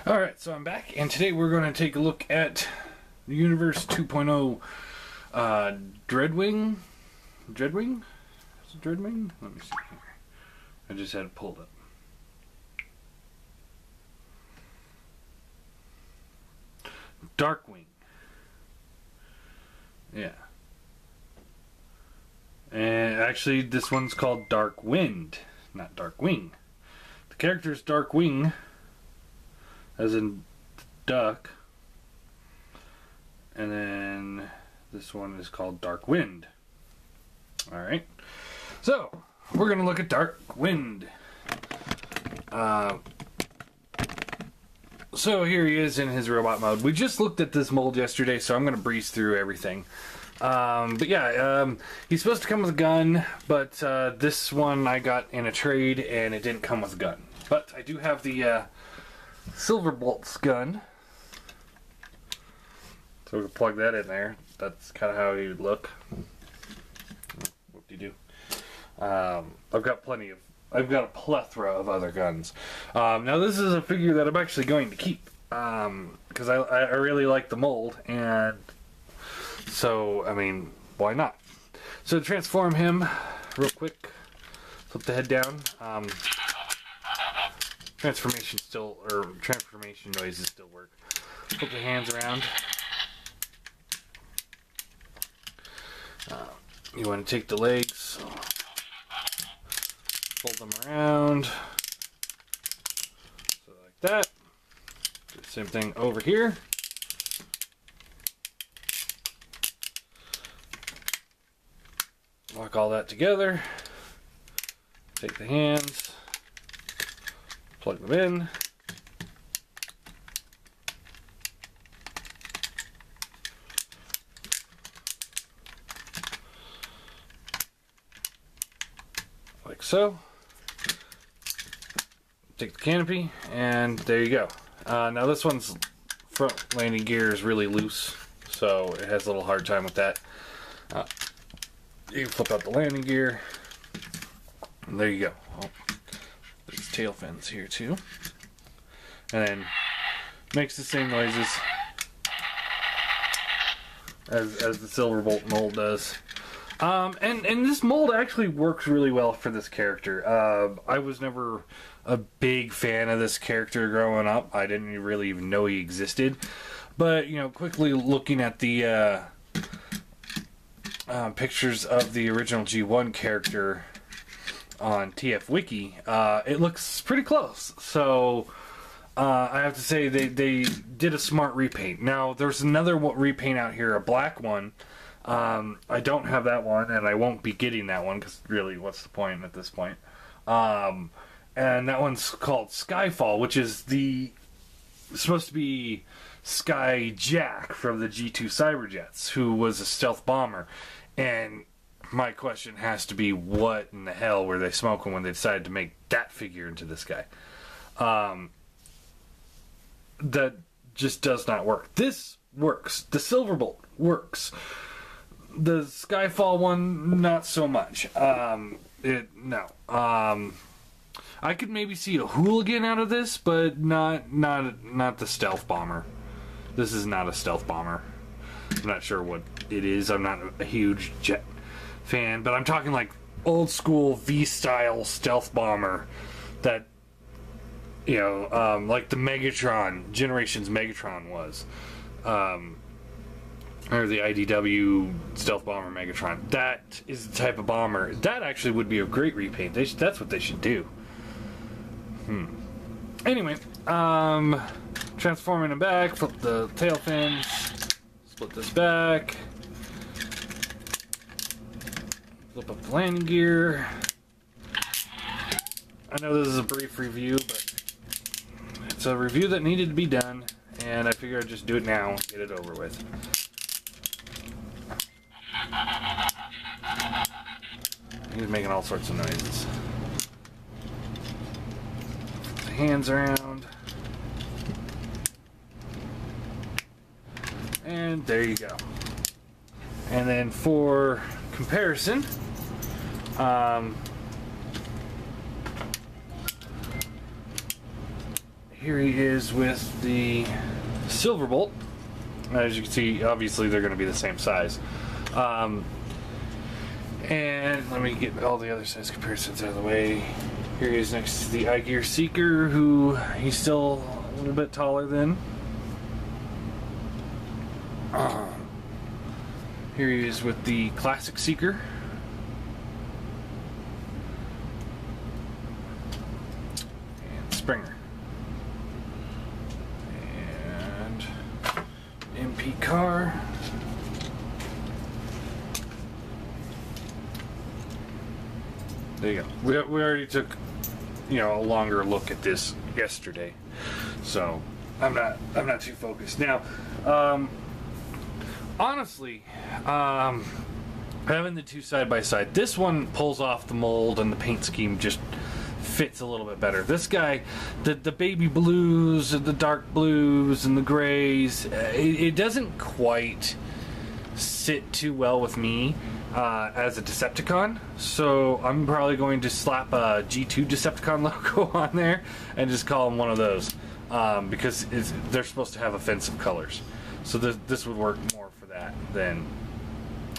Alright, so I'm back, and today we're going to take a look at the Universe 2.0 Dreadwing? Dreadwing? Is it Dreadwing? Let me see here. I just had it pulled up. Darkwind. Yeah. And actually, this one's called Darkwind, not Darkwing. The character's Darkwing, as in duck, and then this one is called Darkwind. Alright, so we're going to look at Darkwind. So here he is in his robot mode. We just looked at this mold yesterday, so I'm going to breeze through everything. But yeah, he's supposed to come with a gun, but this one I got in a trade and it didn't come with a gun. But I do have the silverbolt's gun, so we can plug that in there. That's kind of how he would look. Whoop-de-doo. I've got a plethora of other guns. Now this is a figure that I'm actually going to keep, because I really like the mold, and so, I mean, why not? So to transform him, real quick, flip the head down. Transformation noises still work. Flip the hands around. You want to take the legs, fold them around, so like that. Do the same thing over here. Lock all that together. Take the hands, plug them in. Like so. Take the canopy, and there you go. Now this one's front landing gear is really loose, so it has a little hard time with that. You flip out the landing gear, and there you go. Oh, there's tail fins here too, and then makes the same noises as the silverbolt mold does. And this mold actually works really well for this character. I was never a big fan of this character growing up. I didn't really even know he existed, but you know, quickly looking at the pictures of the original G1 character on TF Wiki, it looks pretty close. So I have to say they did a smart repaint. Now there's another repaint out here, a black one. I don't have that one, and I won't be getting that one because really, what's the point at this point? And that one's called Skyfall, which is supposed to be Sky Jack from the G2 Cyberjets, who was a stealth bomber. And my question has to be, what in the hell were they smoking when they decided to make that figure into this guy? That just does not work. This works. The Silverbolt works. The Skyfall one, not so much. No. I could maybe see a hooligan out of this, but not the stealth bomber. This is not a stealth bomber. I'm not sure what it is. I'm not a huge jet fan, but I'm talking like old school V-style stealth bomber that, you know, like the Megatron, Generations Megatron was. Or the IDW stealth bomber Megatron. That is the type of bomber. That actually would be a great repaint. That's what they should do. Anyway, transforming him back, flip the tail fins, split this back, flip up the landing gear. I know this is a brief review, but it's a review that needed to be done, and I figured I'd just do it now and get it over with. He's making all sorts of noises. Flip the hands around. And there you go. And then for comparison, here he is with the silverbolt. As you can see, obviously they're going to be the same size. And let me get all the other size comparisons out of the way. Here he is next to the iGear Seeker, who he's still a little bit taller than. Here he is with the Classic Seeker. And Springer. And MP Car. There you go. We already took, a longer look at this yesterday, so I'm not too focused now. Honestly, having the two side by side, this one pulls off the mold and the paint scheme just fits a little bit better. This guy, the baby blues and the dark blues and the grays, it doesn't quite sit too well with me as a Decepticon, so I'm probably going to slap a G2 Decepticon logo on there and just call him one of those, because they're supposed to have offensive colors, so this would work more for that than.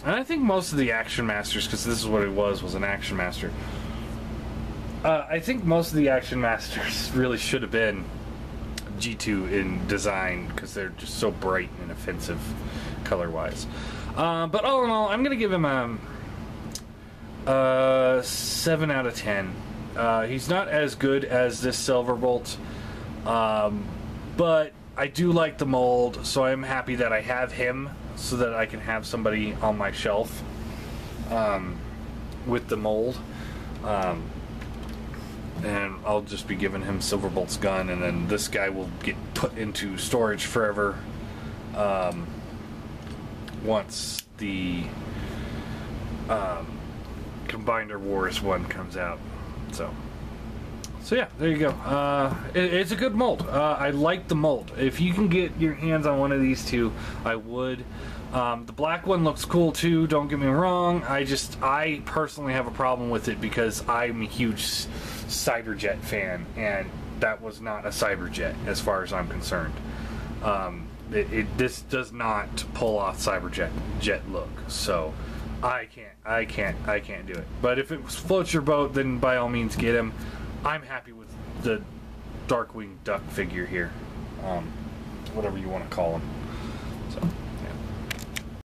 And I think most of the Action Masters, because this is what it was an Action Master, I think most of the Action Masters really should have been G2 in design, because they're just so bright and offensive color wise. But all in all, I'm going to give him a 7 out of 10. He's not as good as this Silverbolt, but I do like the mold, so I'm happy that I have him so that I can have somebody on my shelf with the mold. And I'll just be giving him Silverbolt's gun, and then this guy will get put into storage forever. Once the Combiner Wars one comes out. So yeah, there you go. It's a good mold. I like the mold. If you can get your hands on one of these two, I would. The black one looks cool too, don't get me wrong. I personally have a problem with it because I'm a huge Cyberjet fan, and that was not a Cyberjet as far as I'm concerned. This does not pull off Cyberjet look, so I can't do it. But if it floats your boat, then by all means get him. I'm happy with the Darkwing duck figure here, whatever you want to call him.